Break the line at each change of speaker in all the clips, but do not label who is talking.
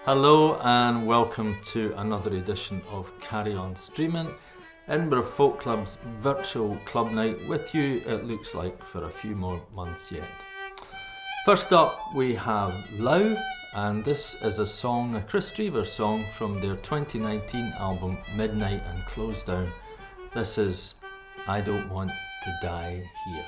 Hello and welcome to another edition of Carry On Streamin, Edinburgh Folk Club's virtual club night with you, it looks like, for a few more months yet. First up we have Lau, and this is a song, a Chris Drever song from their 2019 album Midnight and Close Down. This is I Don't Want to Die Here.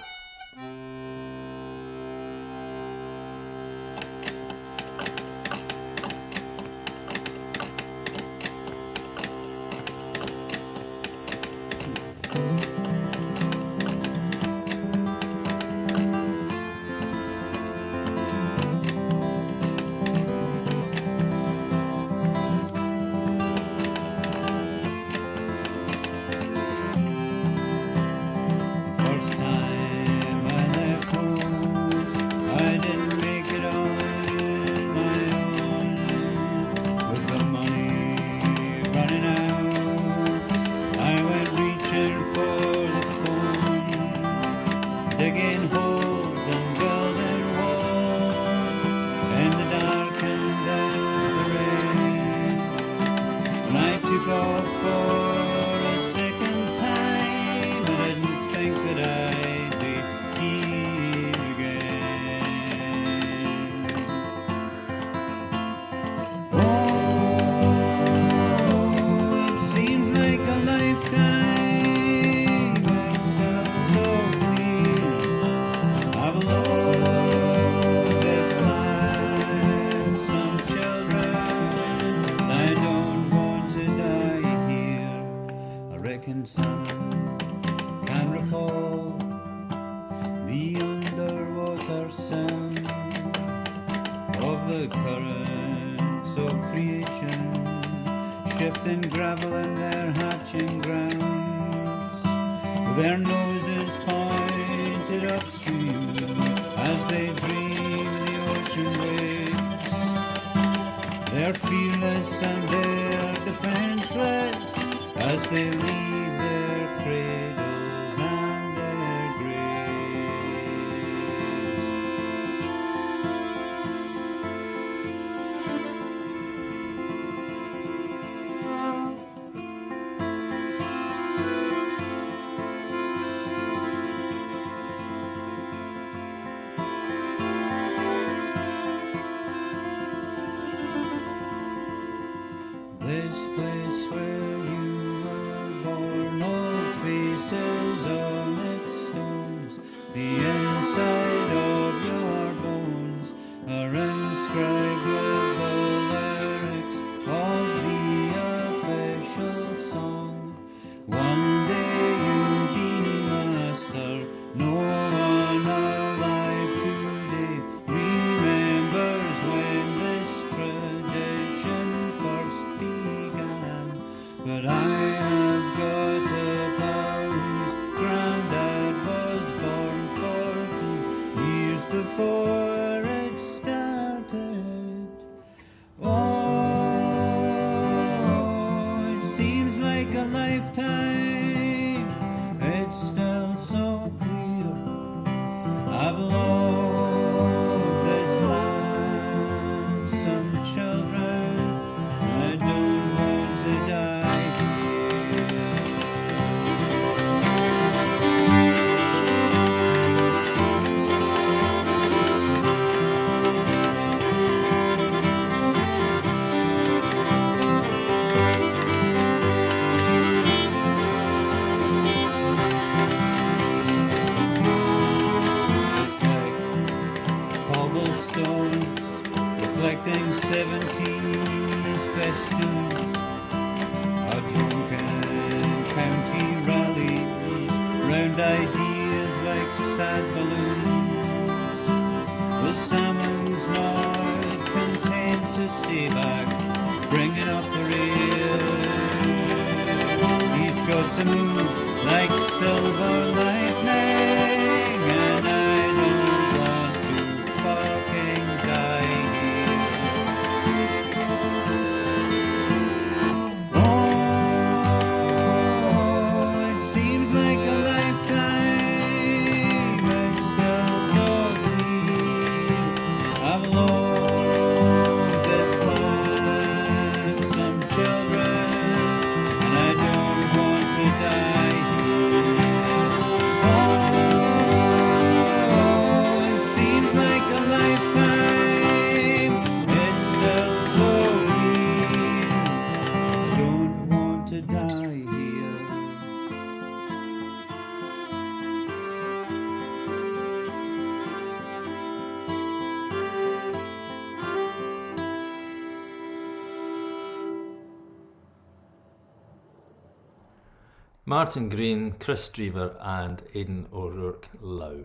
Martin Green, Chris Drever and Aidan O'Rourke Lowe.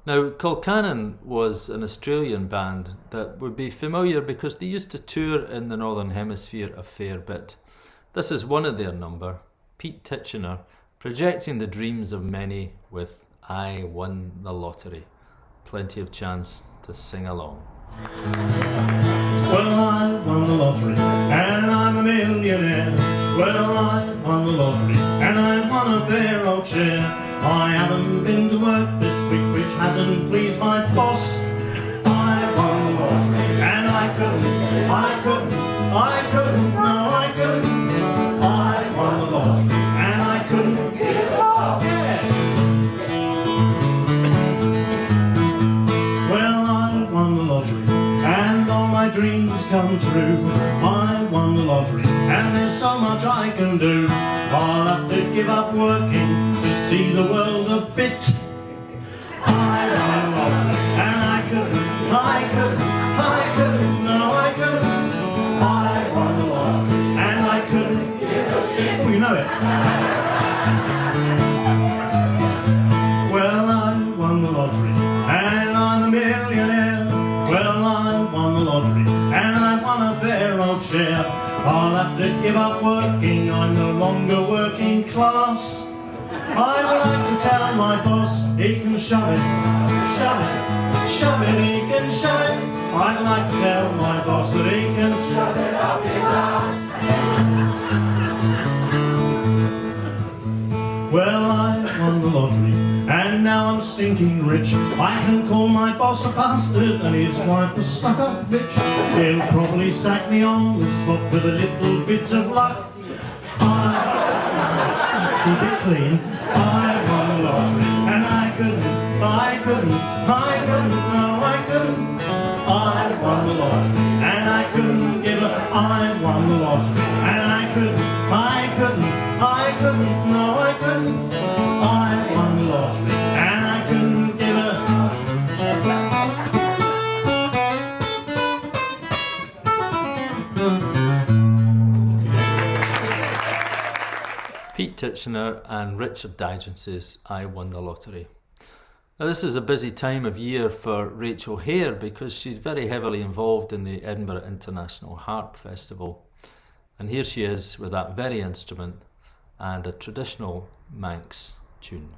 Now, Colcannon was an Australian band that would be familiar because they used to tour in the Northern Hemisphere a fair bit. This is one of their number, Pete Titchener, projecting the dreams of many with I Won the Lottery. Plenty of chance to sing along.
Well, I won the lottery and I'm a millionaire. Well, I won the lottery and I won a fair old share. I haven't been to work this week, which hasn't pleased my boss. I won the lottery and I couldn't, no I couldn't. I won the lottery and I couldn't give it up. Yeah. Well, I won the lottery and all my dreams come true. I won the lottery and there's so much I can do. I'll have to give up working to see the world a bit. I won the lottery and I couldn't, no I couldn't. I won the lottery and I couldn't give a shit. Oh, you know it. Well, I won the lottery and I'm a millionaire. Well, I won the lottery and I won a fair old share. I'll have to give up working, I'm no longer working class. I'd like to tell my boss he can shove it, he can shove it. I'd like to tell my boss that he can shove it up his ass. Well, I won the lottery and now I'm stinking rich. I can call my boss a bastard and his wife a stuck-up bitch. He'll probably sack me on the spot with a little bit of luck. Keep it clean. I won the lottery and I couldn't, no I couldn't. I won the lottery and I couldn't give up. I won the lottery and I couldn't, no I couldn't. I won the lottery and I couldn't give up.
Pete Titchener and Richard Digence's I Won the Lottery. Now, this is a busy time of year for Rachel Hare because she's very heavily involved in the Edinburgh International Harp Festival. And here she is with that very instrument and a traditional Manx tune.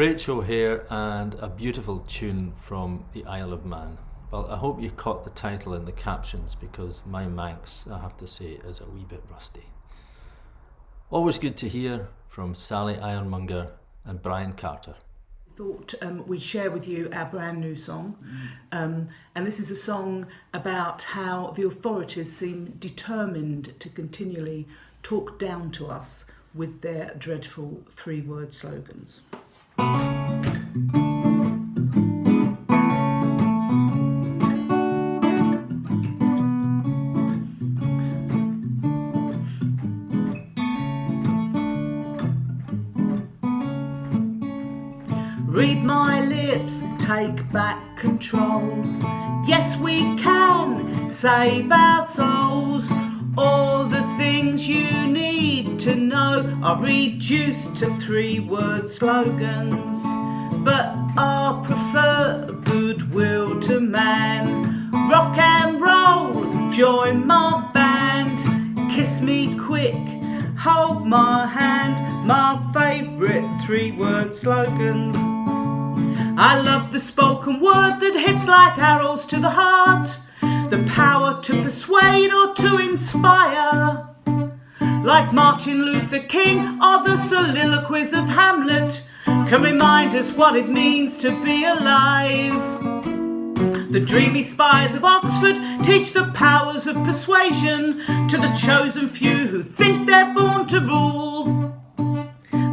Rachel here, and a beautiful tune from the Isle of Man. Well, I hope you caught the title in the captions, because my Manx, I have to say, is a wee bit rusty. Always good to hear from Sally Ironmonger and Brian Carter.
Thought we'd share with you our brand new song, and this is a song about how the authorities seem determined to continually talk down to us with their dreadful three-word slogans. Read my lips, take back control. Yes, we can save our souls. All the things you need to know are reduced to three-word slogans. But I prefer goodwill to man. Rock and roll, join my band. Kiss me quick, hold my hand. My favourite three-word slogans. I love the spoken word that hits like arrows to the heart. The power to persuade or to inspire. Like Martin Luther King or the soliloquies of Hamlet, can remind us what it means to be alive. The dreamy spires of Oxford teach the powers of persuasion to the chosen few who think they're born to rule.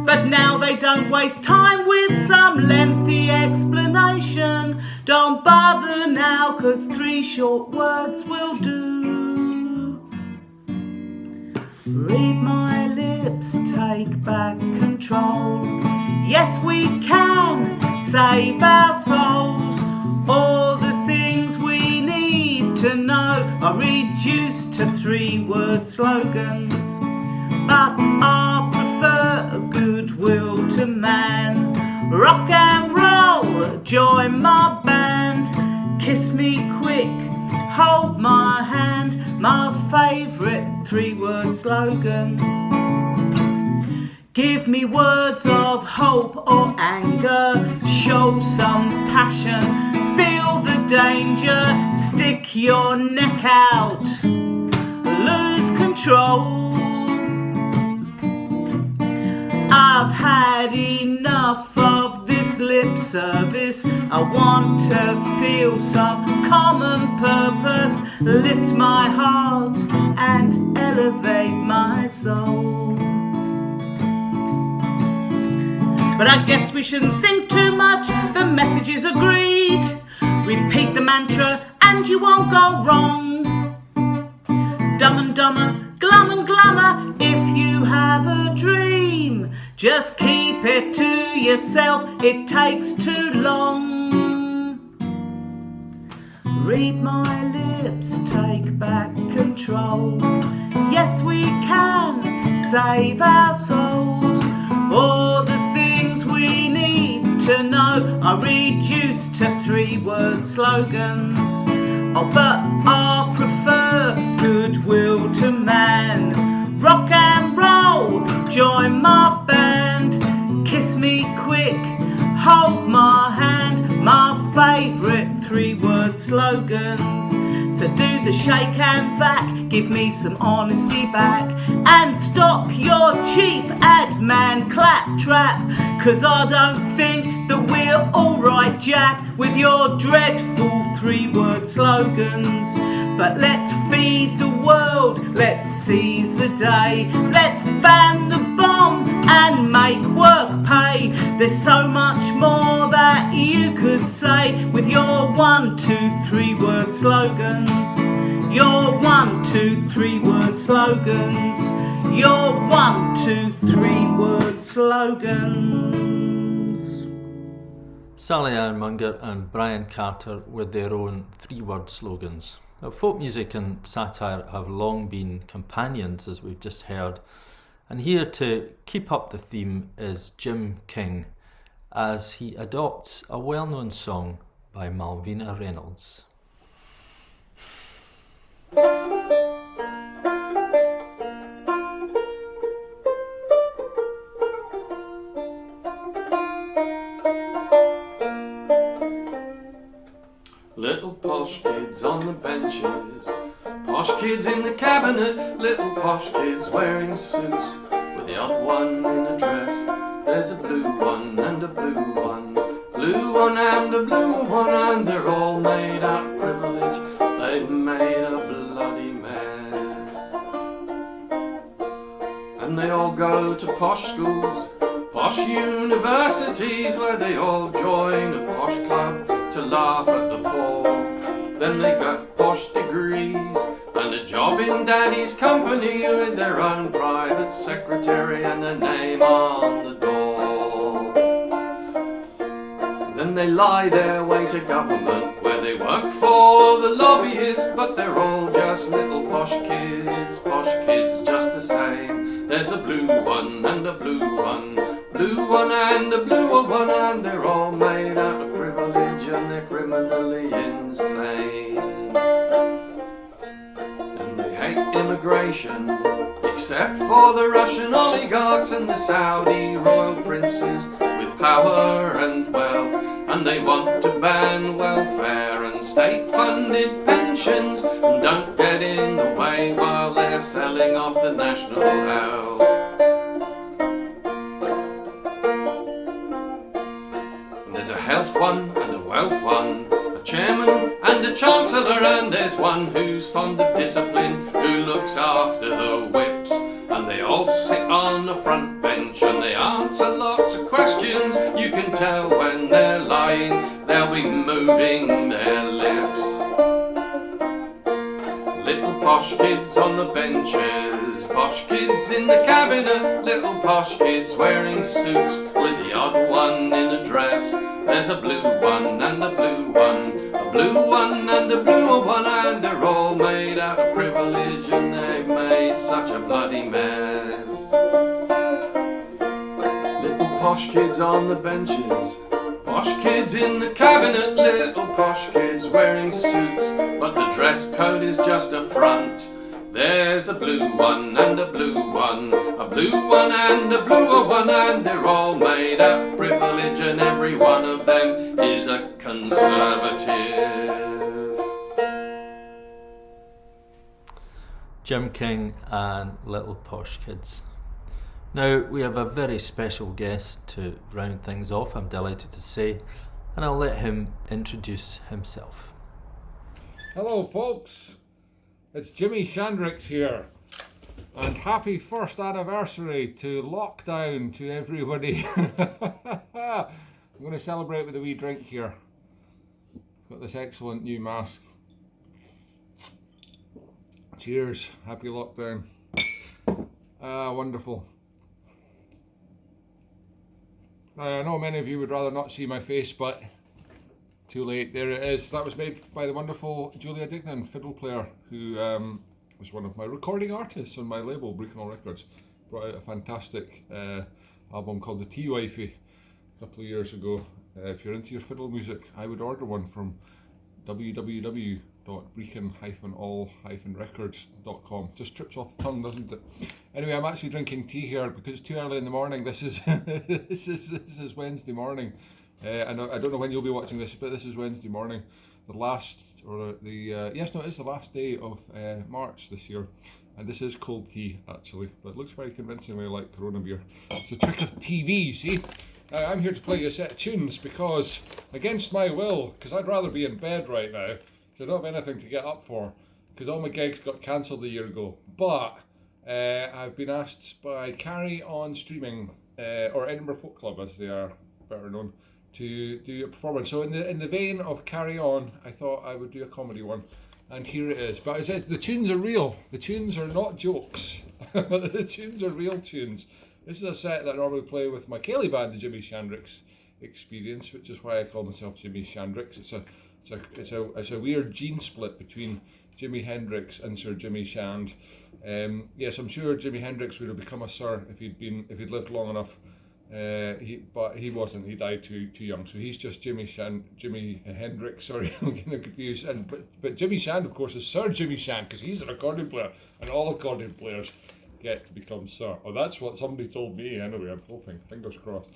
But now they don't waste time with some lengthy explanation. Don't bother now, 'cause three short words will do. Read my lips, take back control. Yes, we can save our souls. All the things we need to know are reduced to three-word slogans. But I prefer goodwill to man. Rock and roll, join my band. Kiss me quick, hold my hand. My favourite three-word slogans. Give me words of hope or anger. Show some passion, feel the danger. Stick your neck out, lose control. I've had enough of this lip service. I want to feel some common purpose. Lift my heart and elevate my soul. But I guess we shouldn't think too much. The message is agreed. Repeat the mantra and you won't go wrong. Dumb and dumber, glum and glamour. If you have a dream, just keep it to yourself, it takes too long. Read my lips, take back control. Yes, we can save our souls. All the things we need to know are reduced to three-word slogans. Oh, but I prefer goodwill to man. Rock and roll, join my band. Kiss me quick, hold my hand. My favourite three-word slogans. So do the shake and vac, give me some honesty back. And stop your cheap ad man claptrap. 'Cause I don't think that we're alright, Jack, with your dreadful three-word slogans. But let's feed the world, let's seize the day. Let's ban the bomb and make work pay. There's so much more that you could say with your 1, 2, 3-word slogans. Your 1, 2, 3-word slogans. Your 1, 2, 3-word slogans.
Sally Ironmonger and Brian Carter with their own three-word slogans. Now, folk music and satire have long been companions, as we've just heard, and here to keep up the theme is Jim King, as he adopts a well-known song by Malvina Reynolds.
little posh kids on the benches. Posh kids in the cabinet, little posh kids wearing suits, with the odd one in a dress. There's a blue one and a blue one, blue one and a blue one, and they're all made out of privilege. They've made a bloody mess. And they all go to posh schools, posh universities, where they all join a posh club to laugh at the poor. Then they get posh degrees and a job in daddy's company, with their own private secretary and their name on the door. Then they lie their way to government, where they work for the lobbyists, but they're all just little posh kids just the same. There's a blue one and a blue one, blue one and a bluer one, and they're all made out of privilege and they're criminally insane. And they hate immigration, except for the Russian oligarchs and the Saudi royal princes with power and wealth. And they want to ban welfare and state-funded pensions, and don't get in the way while they're selling off the national health. And there's a health one and a wealth one, a chairman and a chancellor, and there's one who's fond of discipline, who looks after the whips. And they all sit on the front bench and they answer lots of questions. You can tell when they're lying, they'll be moving their lips. Little posh kids on the benches, posh kids in the cabinet, little posh kids wearing suits, with the odd one in a dress. There's a blue one and a blue one, a blue one and a bluer one, and they're all made out of privilege and they've made such a bloody mess. Little posh kids on the benches, posh kids in the cabinet, little posh kids wearing suits, but the dress code is just a front. There's a blue one and a blue one, a blue one and a bluer one, and they're all made out of privilege, and every one of them is a conservative.
Jim King and Little Posh Kids. Now we have a very special guest to round things off, I'm delighted to say, and I'll let him introduce himself.
Hello folks, it's Jimmy Shandricks here, and happy first anniversary to lockdown to everybody. I'm going to celebrate with a wee drink here. Got this excellent new mask. Cheers, happy lockdown. Wonderful. I know many of you would rather not see my face, but too late, there it is. That was made by the wonderful Julia Dignan, fiddle player, who was one of my recording artists on my label, Bricknell Records. Brought out a fantastic album called The Tea Wifey a couple of years ago. If you're into your fiddle music, I would order one from www.brecon-all-records.com. Just trips off the tongue, doesn't it? Anyway, I'm actually drinking tea here because it's too early in the morning. This is this is Wednesday morning. I don't know when you'll be watching this, but this is Wednesday morning, the last, or yes, no, it's the last day of March this year, and this is cold tea actually, but it looks very convincingly like Corona beer. It's a trick of TV, see? I'm here to play you a set of tunes because, against my will, because I'd rather be in bed right now, because I don't have anything to get up for, because all my gigs got cancelled a year ago, but I've been asked by Carry On Streaming, or Edinburgh Folk Club as they are better known, to do a performance. So in the vein of Carry On, I thought I would do a comedy one, and here it is. But it says the tunes are real. The tunes are not jokes. The tunes are real tunes. This is a set that I normally play with my Ceilidh band, the Jimmy Shandricks Experience, which is why I call myself Jimmy Shandricks. It's a weird gene split between Jimi Hendrix and Sir Jimmy Shand. Yes, I'm sure Jimi Hendrix would have become a sir if he'd lived long enough. But he wasn't. He died too young. So he's just Jimmy Hendrix. Sorry, I'm getting confused. But Jimmy Shand, of course, is Sir Jimmy Shand because he's an accordion player, and all accordion players get to become sir. Oh, that's what somebody told me. Anyway, I'm hoping. Fingers crossed.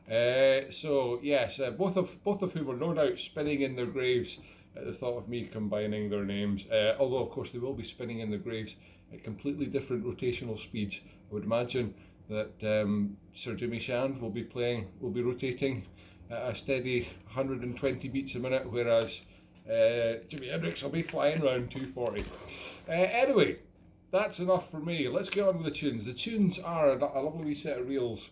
So yes, both of whom are no doubt spinning in their graves at the thought of me combining their names. Although, of course, they will be spinning in their graves at completely different rotational speeds. I would imagine that Sir Jimmy Shand will be rotating at a steady 120 beats a minute, whereas Jimi Hendrix will be flying around 240. Anyway, that's enough for me. Let's get on with the tunes. The tunes are a lovely wee set of reels.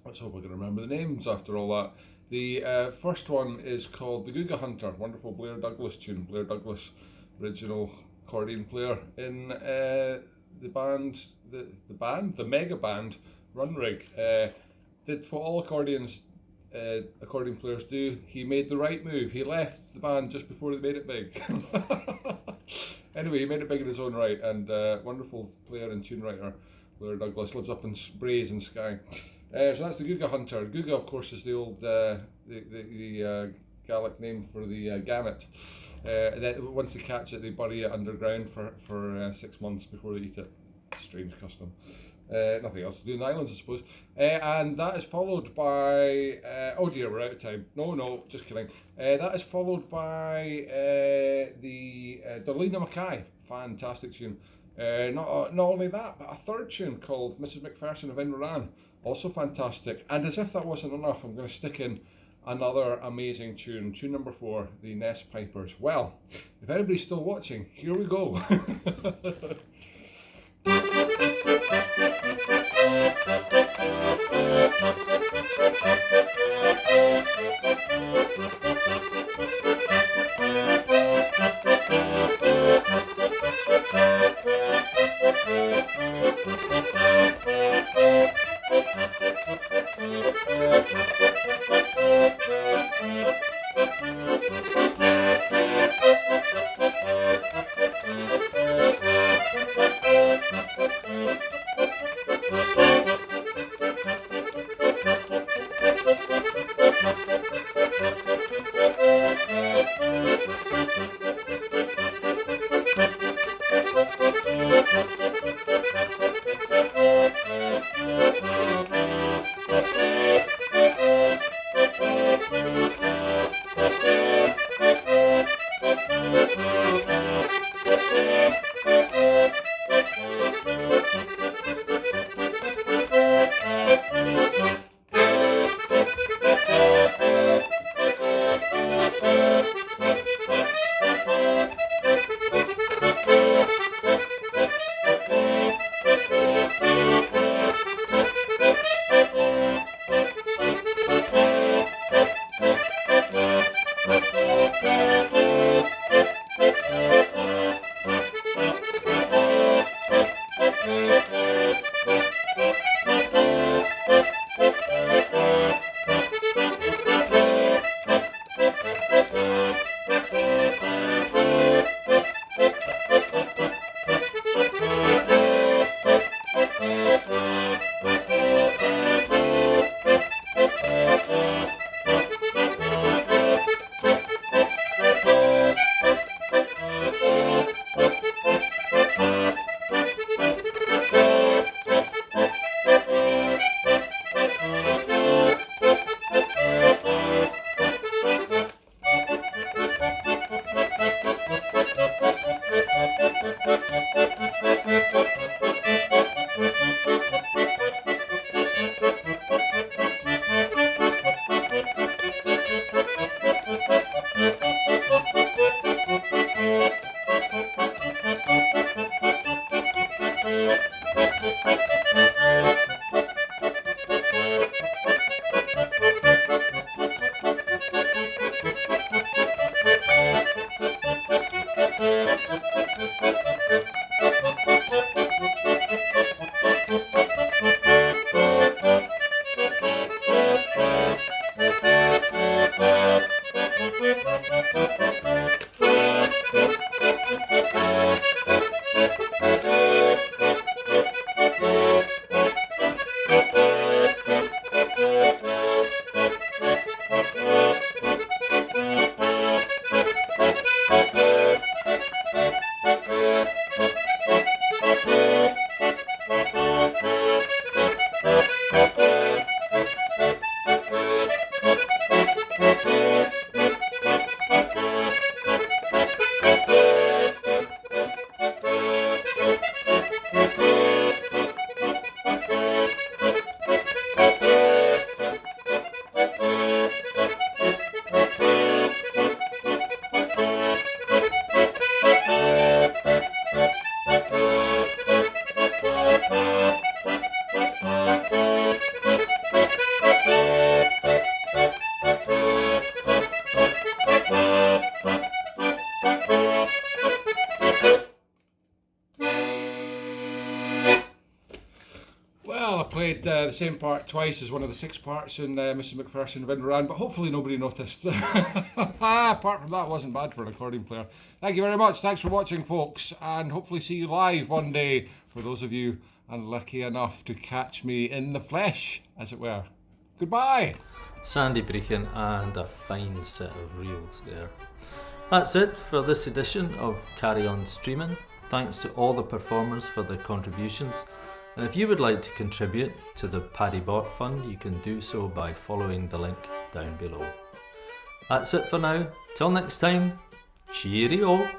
Let's hope I can remember the names after all that. The first one is called The Googa Hunter, wonderful Blair Douglas tune. Blair Douglas, original accordion player in the mega band Runrig. Did what all accordion players do. He made the right move. He left the band just before they made it big. Anyway, he made it big in his own right, and wonderful player and tune writer Blair Douglas lives up in Braes in Skye. So that's the Googa Hunter. Googa, of course, is the old the Gaelic name for the gannet. And then once they catch it, they bury it underground for 6 months before they eat it. Strange custom. Nothing else to do in the islands, I suppose. And that is followed by... oh dear, we're out of time. No, just kidding. That is followed by the Darlene McGhie. Fantastic tune. Not only that, but a third tune called Mrs. McPherson of Inverran. Also fantastic. And as if that wasn't enough, I'm going to stick in another amazing tune. Tune number 4, the Ness Pipers. Well, if anybody's still watching, here we go. same part twice as one of the 6 parts in Mrs. McPherson of Edinburgh, but hopefully nobody noticed. Apart from that, it wasn't bad for an accordion player. Thank you very much. Thanks for watching, folks, and hopefully see you live one day for those of you unlucky enough to catch me in the flesh, as it were. Goodbye.
Sandy Brecon and a fine set of reels there. That's it for this edition of Carry On Streaming. Thanks to all the performers for their contributions. And if you would like to contribute to the Paddy Bort Fund, you can do so by following the link down below. That's it for now. Till next time, cheerio!